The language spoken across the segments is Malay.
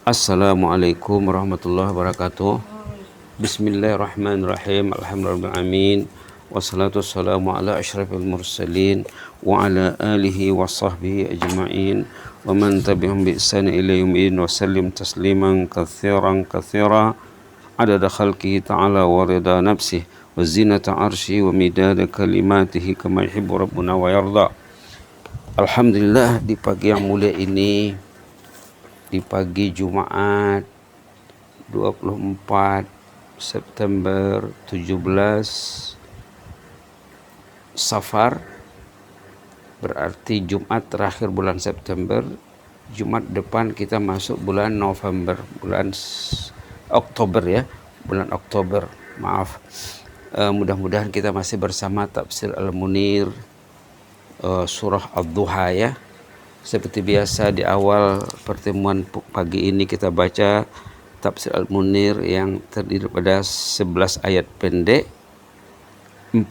Assalamualaikum warahmatullahi wabarakatuh. Bismillahirrahmanirrahim. Alhamdulillahirrahmanirrahim. Wassalatu wassalamu ala asyrafil mursalin wa ala alihi wa sahbihi ajma'in wa man tabi'ahum bi ihsan ila yaumil wa sallim tasliman katsiran katsira adada khalqihi ta'ala wa rida nafsihi wa zinata arsyihi wa midada kalimatihi kama yuhibbu rabbuna wa yarda. Alhamdulillah, di pagi yang mulia ini, di pagi Jumat 24 September 17 Safar, berarti Jumat terakhir bulan September. Jumat depan kita masuk bulan November, bulan Oktober ya, bulan Oktober, maaf. Mudah-mudahan kita masih bersama Tafsir Al-Munir, surah Ad-Duha ya. Seperti biasa di awal pertemuan pagi ini kita baca Tafsir Al-Munir yang terdiri pada 11 ayat pendek, 40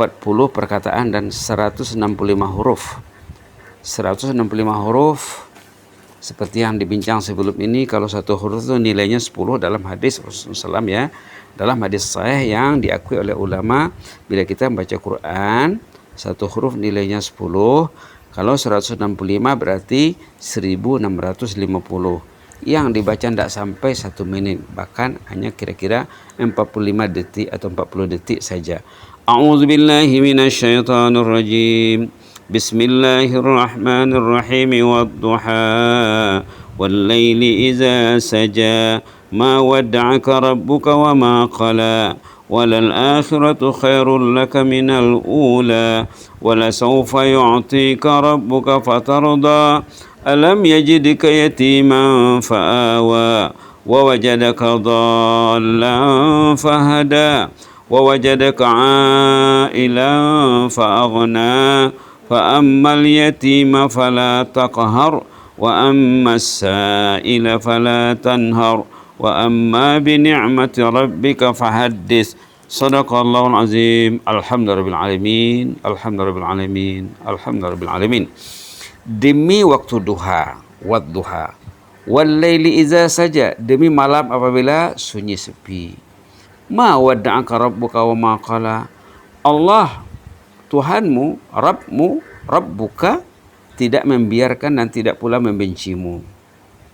perkataan dan 165 huruf. 165 huruf seperti yang dibincang sebelum ini, kalau satu huruf itu nilainya 10 dalam hadis Rasulullah SAW ya. Dalam hadis sahih yang diakui oleh ulama, bila kita membaca Quran, satu huruf nilainya 10. Kalau 165 berarti 1650. Yang dibaca tidak sampai 1 menit, bahkan hanya kira-kira 45 detik atau 40 detik saja. A'udzubillahi minasyaitonir rajim. Bismillahirrahmanirrahim. Wadduha wallaili idza saja ma wadda'aka rabbuka wa ma qala وللآخرة خير لك من الأولى ولسوف يعطيك ربك فترضى ألم يجدك يتيما فآوى ووجدك ضالا فهدى ووجدك عائلا فأغنى فأما اليتيم فلا تقهر وأما السائل فلا تنهر وأما بنعمة ربك فحدث Sadaqallahul azim. Alhamdulillahirabbil alamin. Alhamdulillahirabbil alamin. Alhamdulillahirabbil alamin. Demi waktu duha, wadduha, wal laili idza saja, demi malam apabila sunyi sepi. Ma wadda'aka rabbuka wa ma qala. Allah Tuhanmu, Rabbmu, Rabbuka tidak membiarkan dan tidak pula membencimu.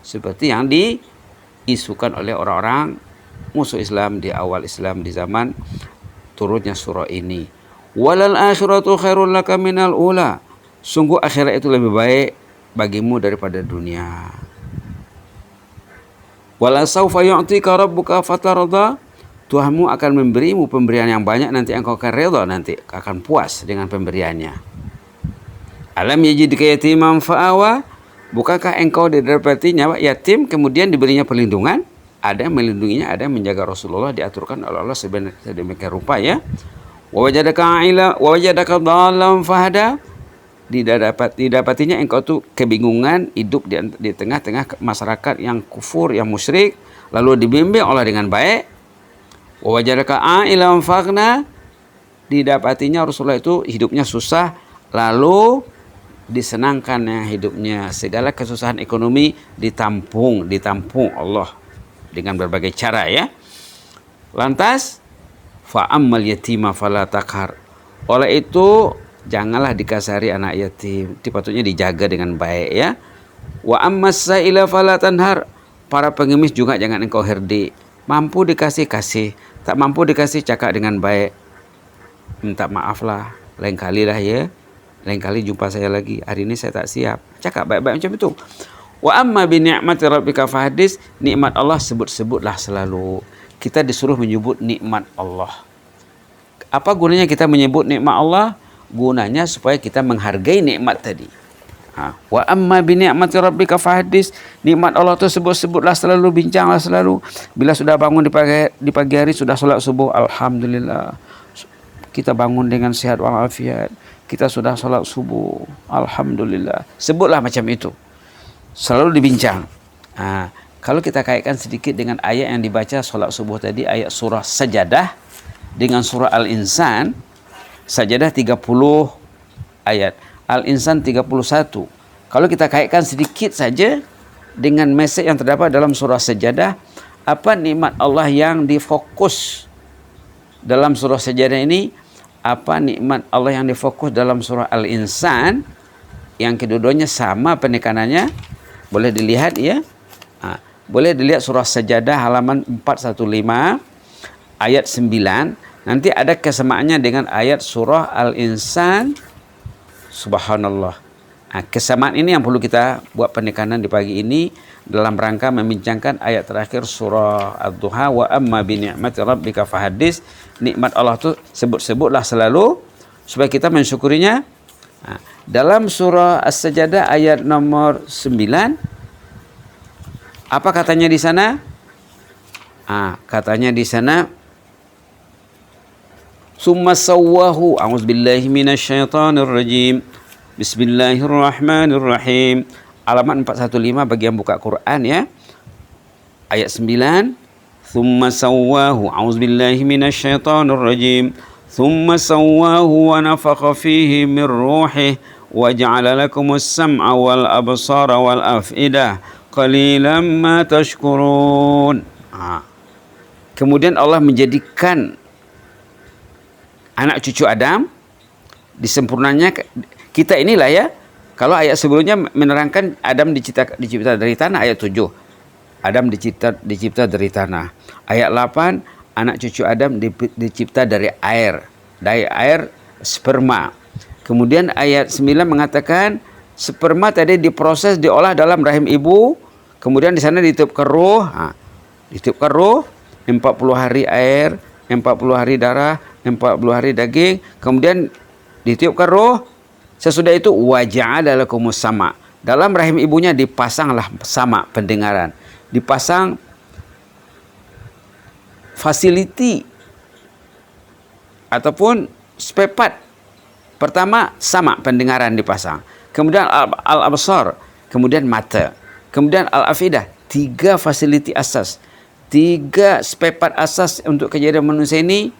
Seperti yang diisukan oleh orang-orang musuh Islam di awal Islam, di zaman turunnya surah ini. Walal akhiratu khairul laka minal ula. Sungguh akhirat itu lebih baik bagimu daripada dunia. Wala saufa yu'tika rabbuka fatarda. Tuhanmu akan memberimu pemberian yang banyak, nanti engkau akan redha, nanti akan puas dengan pemberiannya. Alam yajidka yatiman fa'awa. Bukankah engkau didapatinya yatim kemudian diberinya perlindungan? Ada yang melindunginya, ada yang menjaga Rasulullah, diaturkan oleh Allah sedemikian rupa ya. Wa wajadaka aila wa wajadaka dhalam fahada. Didapatinya engkau tuh kebingungan, hidup di tengah-tengah masyarakat yang kufur, yang musyrik, lalu dibimbing Allah dengan baik. Wa wajadaka ailan faghna. Didapatinya Rasulullah itu hidupnya susah, lalu disenangkan ya hidupnya, segala kesusahan ekonomi ditampung Allah dengan berbagai cara ya. Lantas fa ammal yatima fala takhar. Oleh itu janganlah dikasari anak yatim, dipatutnya dijaga dengan baik ya. Wa ammas sa'ila fala tanhar. Para pengemis juga jangan engkau herdik. Mampu dikasih kasih, tak mampu dikasih cakap dengan baik. Minta maaf lah, lain kali lah ya. Lain kali jumpa saya lagi, hari ini saya tak siap. Cakap baik-baik macam itu. Wa amma bi ni'mati rabbika fahaddits. Nikmat Allah sebut-sebutlah selalu. Kita disuruh menyebut nikmat Allah. Apa gunanya kita menyebut nikmat Allah? Gunanya supaya kita menghargai nikmat tadi. Wa amma bi ni'mati rabbika fahaddits. Nikmat Allah itu sebut-sebutlah selalu, bincanglah selalu. Bila sudah bangun di pagi hari, sudah salat subuh, alhamdulillah. Kita bangun dengan sehat walafiat. Kita sudah salat subuh, alhamdulillah. Sebutlah macam itu. Selalu dibincang. Kalau kita kaitkan sedikit dengan ayat yang dibaca salat subuh tadi, ayat surah Sajadah dengan surah Al-Insan. Sajadah 30 ayat, Al-Insan 31. Kalau kita kaitkan sedikit saja, dengan mesej yang terdapat dalam surah Sajadah. Apa nikmat Allah yang difokus dalam surah Sajadah ini? Apa nikmat Allah yang difokus dalam surah Al-Insan? Yang kedua-duanya sama penekanannya. Boleh dilihat ya. Boleh dilihat surah Sajadah halaman 415 ayat 9. Nanti ada kesamaannya dengan ayat surah Al-Insan. Subhanallah. Kesamaan ini yang perlu kita buat penekanan di pagi ini dalam rangka membincangkan ayat terakhir surah Ad-Duha, wa amma bi ni'mati rabbika fahaddits. Nikmat Allah itu sebut-sebutlah selalu supaya kita mensyukurinya. Dalam surah As-Sajadah ayat nomor 9, apa katanya di sana? Katanya di sana, summa sawwahu, a'udzubillahi minasyaitonir rajim. Bismillahirrahmanirrahim. Halaman 415 bagi yang buka Quran ya. Ayat 9. Thumma sawwahu. A'udzubillahi minasyaitonir rajim. Thumma sawwahu wa nafakha fihi min ruhihi wa ja'ala lakumus sam'a wal absara wal af'idah. Qalilan ma tashkurun. Kemudian Allah menjadikan anak cucu Adam, disempurnanya kita inilah ya. Kalau ayat sebelumnya menerangkan Adam dicipta dari tanah, ayat 7. Adam dicipta dari tanah. Ayat 8, anak cucu Adam dicipta dari air. Dari air sperma. Kemudian ayat 9 mengatakan sperma tadi diproses, diolah dalam rahim ibu. Kemudian di sana ditiupkan ruh. Ditiupkan ruh, 40 hari air, 40 hari darah, 40 hari daging. Kemudian ditiupkan ruh. Sesudah itu waja'ala lakumus sama. Dalam rahim ibunya dipasanglah sama, pendengaran. Dipasang fasiliti ataupun spare part. Pertama sama, pendengaran dipasang. Kemudian al-absar, kemudian mata. Kemudian al-afidah, 3 fasiliti asas. 3 spare part asas untuk kejadian manusia ini.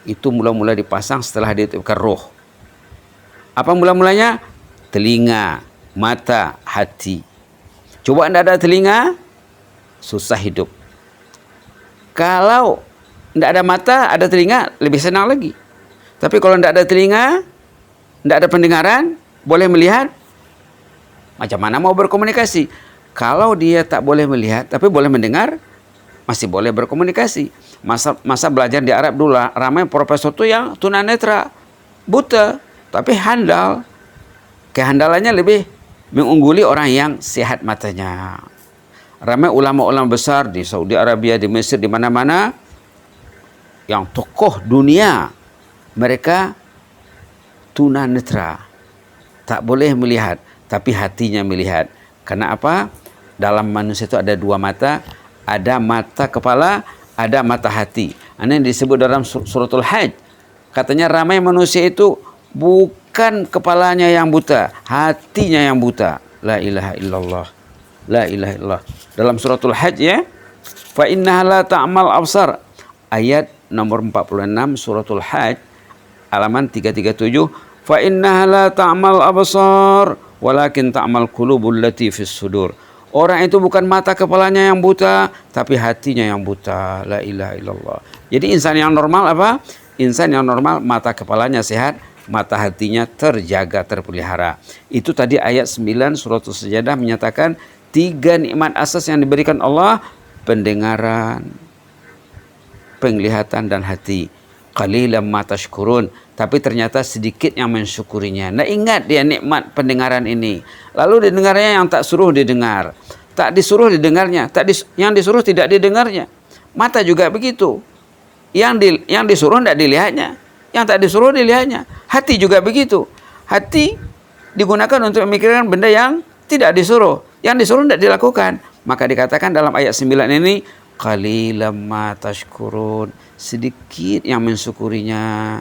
Itu mula-mula dipasang setelah ditiupkan roh. Apa mula-mulanya? Telinga, mata, hati. Coba anda ada telinga, susah hidup. Kalau tidak ada mata, ada telinga, lebih senang lagi. Tapi kalau tidak ada telinga, tidak ada pendengaran, boleh melihat, macam mana mau berkomunikasi? Kalau dia tak boleh melihat, tapi boleh mendengar, masih boleh berkomunikasi. Masa belajar di Arab dulu, ramai profesor itu yang tunanetra, buta, tapi handal. Kehandalannya lebih mengungguli orang yang sehat matanya. Ramai ulama-ulama besar di Saudi Arabia, di Mesir, di mana-mana, yang tokoh dunia, mereka tunanetra, tak boleh melihat, tapi hatinya melihat. Karena apa? Dalam manusia itu ada 2 mata, ada mata kepala, ada mata hati. Ini yang disebut dalam suratul Hajj. Katanya ramai manusia itu bukan kepalanya yang buta, hatinya yang buta. La ilaha illallah. La ilaha illallah. Dalam suratul Hajj ya. Fa innaha la ta'mal absar. Ayat nomor 46 suratul Hajj halaman 337. Fa innaha la ta'mal absar walakin ta'mal qulubul lati fis sudur. Orang itu bukan mata kepalanya yang buta, tapi hatinya yang buta. La ilaha illallah. Jadi insan yang normal apa? Insan yang normal mata kepalanya sehat, mata hatinya terjaga, terpelihara. Itu tadi ayat 9 surat As-Sajadah menyatakan 3 nikmat asas yang diberikan Allah: pendengaran, penglihatan, dan hati. Qalilan ma tashkurun. Tapi ternyata sedikit yang mensyukurinya. Nah, ingat dia nikmat pendengaran ini. Lalu didengarnya yang tak suruh didengar. Tak disuruh didengarnya. Yang disuruh tidak didengarnya. Mata juga begitu. Yang disuruh tidak dilihatnya. Yang tak disuruh dilihatnya. Hati juga begitu. Hati digunakan untuk memikirkan benda yang tidak disuruh. Yang disuruh tidak dilakukan. Maka dikatakan dalam ayat 9 ini, qalilan ma tashkurun. Sedikit yang mensyukurinya.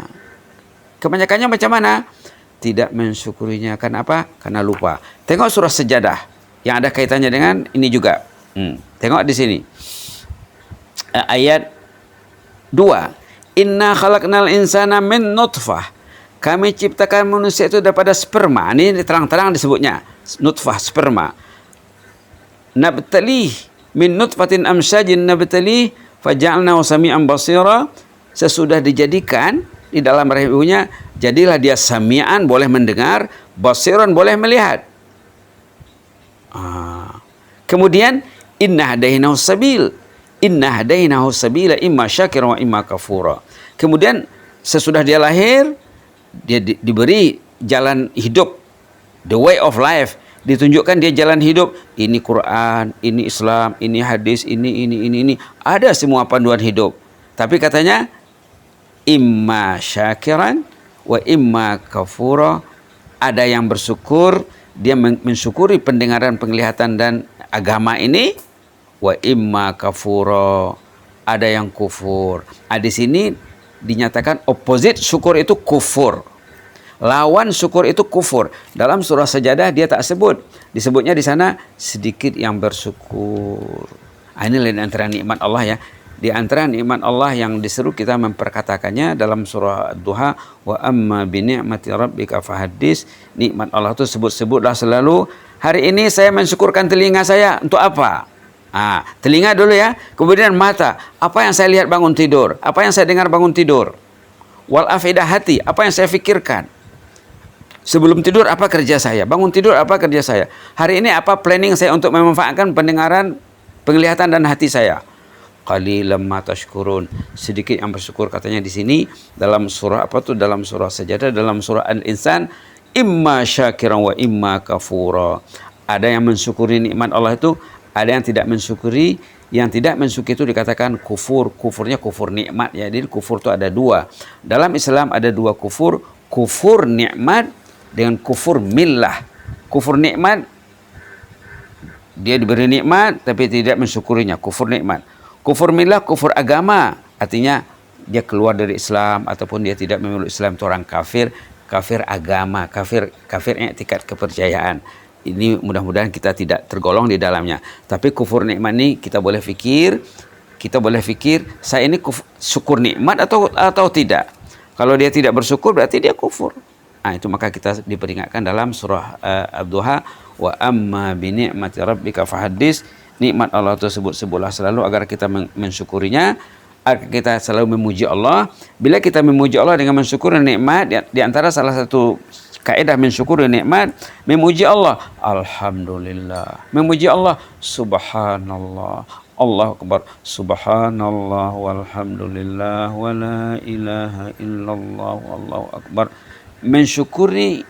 Kebanyakannya macam mana? Tidak mensyukurinya. Kenapa? Karena lupa. Tengok surah Sajadah yang ada kaitannya dengan ini juga. Tengok di sini. Ayat 2. Inna khalaqnal insana min nutfah. Kami ciptakan manusia itu daripada sperma. Ini terang-terang disebutnya. Nutfah, sperma. nabtalih min nutfatin amsyajin nabtalih faja'alnahu sami'an basira. Sesudah dijadikan di dalam rahim ibunya, jadilah dia sami'an, boleh mendengar, basiran, boleh melihat. Kemudian inna hadainahu sabil, inna hadainahu sabila imma syakira wa imma kafura. Kemudian sesudah dia lahir, dia diberi jalan hidup, the way of life, ditunjukkan dia jalan hidup. Ini Quran, ini Islam, ini hadis, ini. Ada semua panduan hidup. Tapi katanya imma syakiran wa imma kafura. Ada yang bersyukur, dia mensyukuri pendengaran, penglihatan dan agama ini. Wa imma kafura, ada yang kufur. Di sini dinyatakan opposite syukur itu kufur. Lawan syukur itu kufur. Dalam surah Sajadah dia tak sebut. Disebutnya di sana sedikit yang bersyukur. Ini lain antara nikmat Allah ya. Di antara nikmat Allah yang diseru kita memperkatakannya dalam surah Duha, wa amma bi ni'mati rabbika fahaddis. Nikmat Allah itu sebut-sebutlah selalu. Hari ini saya mensyukurkan telinga saya untuk apa? Telinga dulu ya. Kemudian mata, apa yang saya lihat bangun tidur? Apa yang saya dengar bangun tidur? Wal afidah, hati, apa yang saya fikirkan? Sebelum tidur apa kerja saya? Bangun tidur apa kerja saya? Hari ini apa planning saya untuk memanfaatkan pendengaran, penglihatan dan hati saya? Qalilan ma tashkurun, sedikit yang bersyukur katanya di sini dalam surah dalam surah Sajadah, dalam surah Al-Insan, imma syakiran wa imma kafura. Ada yang mensyukuri nikmat Allah itu, ada yang tidak mensyukuri. Yang tidak mensyukuri itu dikatakan kufur. Kufurnya kufur nikmat ya. Jadi kufur itu ada dua. Dalam Islam ada dua kufur. Kufur nikmat dengan kufur millah. Kufur nikmat, dia diberi nikmat tapi tidak mensyukurinya, kufur nikmat. Kufur millah, kufur agama, artinya dia keluar dari Islam ataupun dia tidak memeluk Islam, itu orang kafir. Kafir agama, kafir i'tikad, kepercayaan. Ini mudah-mudahan kita tidak tergolong di dalamnya. Tapi kufur nikmat ini kita boleh fikir, saya ini syukur nikmat atau tidak. Kalau dia tidak bersyukur berarti dia kufur. Itu maka kita diperingatkan dalam surah Ad-Duha, wa amma bi ni'mati rabbika fahaddis. Nikmat Allah itu sebutlah selalu agar kita mensyukurinya, agar kita selalu memuji Allah. Bila kita memuji Allah dengan mensyukuri nikmat, di antara salah satu kaidah mensyukuri nikmat, memuji Allah, alhamdulillah. Memuji Allah, subhanallah, Allahu akbar, subhanallah walhamdulillah wa la ilaha illallah wallahu akbar. Mensyukuri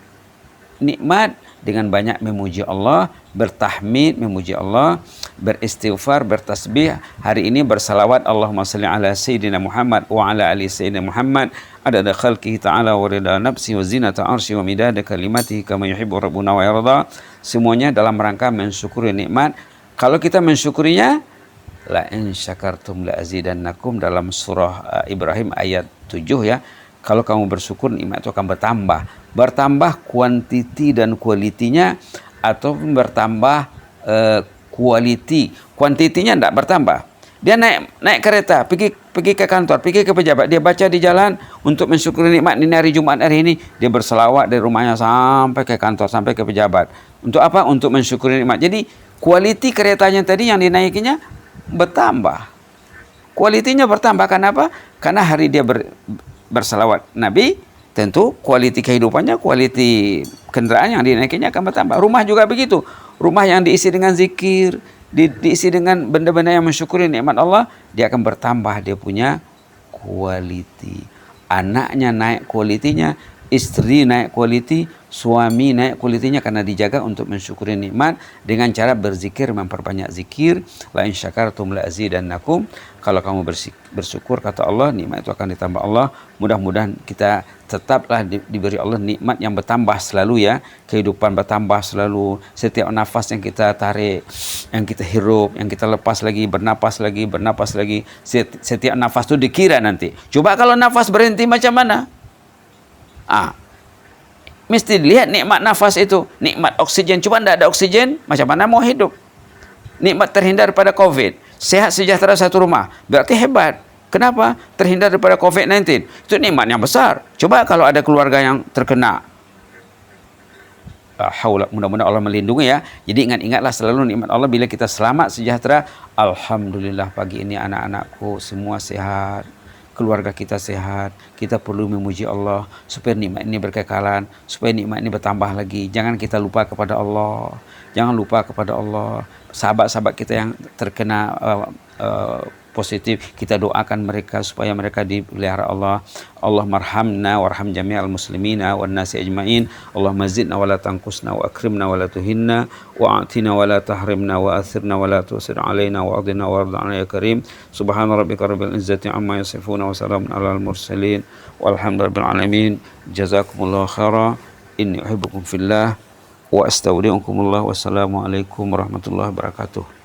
nikmat dengan banyak memuji Allah, bertahmid, memuji Allah, beristighfar, bertasbih. Hari ini bersalawat, Allahumma salli ala Sayyidina Muhammad wa ala ali Sayyidina Muhammad adada khalqihi ta'ala wa rida nafsi wa zinata arsy wa midada kalimatihi kama yuhibbu rabbuna wa yarda. Semuanya dalam rangka mensyukuri nikmat. Kalau kita mensyukurinya, la in syakartum la azidannakum, dalam surah Ibrahim ayat 7 ya. Kalau kamu bersyukur, nikmat itu akan bertambah kuantiti dan kualitinya, ataupun bertambah kualiti. Kuantitinya tidak bertambah. Dia naik kereta, pergi ke kantor, pergi ke pejabat, dia baca di jalan untuk mensyukuri nikmat ini hari Jumat hari ini. Dia berselawat dari rumahnya sampai ke kantor, sampai ke pejabat. Untuk apa? Untuk mensyukuri nikmat. Jadi kualiti keretanya tadi yang dinaikinya bertambah. Kualitinya bertambah. Kenapa? Karena hari dia bersalawat Nabi, tentu kualiti kehidupannya, kualiti kendaraan yang dinaikinya akan bertambah. Rumah juga begitu. Rumah yang diisi dengan zikir, diisi dengan benda-benda yang mensyukuri nikmat Allah, dia akan bertambah, dia punya kualiti. Anaknya naik kualitinya, istri naik kualiti, suami naik kualitinya karena dijaga untuk mensyukuri nikmat dengan cara berzikir, memperbanyak zikir. La in syakartum la azidannakum. Kalau kamu bersyukur, kata Allah, nikmat itu akan ditambah Allah. Mudah-mudahan kita tetaplah diberi Allah nikmat yang bertambah selalu ya. Kehidupan bertambah selalu. Setiap nafas yang kita tarik, yang kita hirup, yang kita lepas lagi, bernapas lagi. Setiap nafas itu dikira nanti. Coba kalau nafas berhenti macam mana? Mesti dilihat nikmat nafas itu. Nikmat oksigen. Coba tidak ada oksigen, macam mana mau hidup? Nikmat terhindar pada COVID. Sehat sejahtera satu rumah. Berarti hebat. Kenapa? Terhindar daripada COVID-19. Itu nikmat yang besar. Coba kalau ada keluarga yang terkena. haula, mudah-mudahan Allah melindungi ya. Jadi ingat-ingatlah selalu nikmat Allah bila kita selamat sejahtera. Alhamdulillah pagi ini anak-anakku semua sehat, keluarga kita sehat. Kita perlu memuji Allah supaya nikmat ini berkekalan, supaya nikmat ini bertambah lagi. Jangan kita lupa kepada Allah. Jangan lupa kepada Allah. Sahabat-sahabat kita yang terkena positif, kita doakan mereka supaya mereka dipelihara Allah. Allahumma arhamna warham jami'al muslimina wan nasi ajmain. Allahumma zidna wa la tanqusna wa akrimna wa la tuhinna wa a'tina wa la tahrimna wa athirna wa la tusir alaina wa adina wa arda'na ya karim. Subhana rabbika rabbil izzati amma yasifuna wa salamun alal mursalin walhamdulillahi rabbil alamin. Jazakumullahu khaira. Inni uhibbukum fillah wa astaudiukumullah. Wassalamualaikum warahmatullahi wabarakatuh.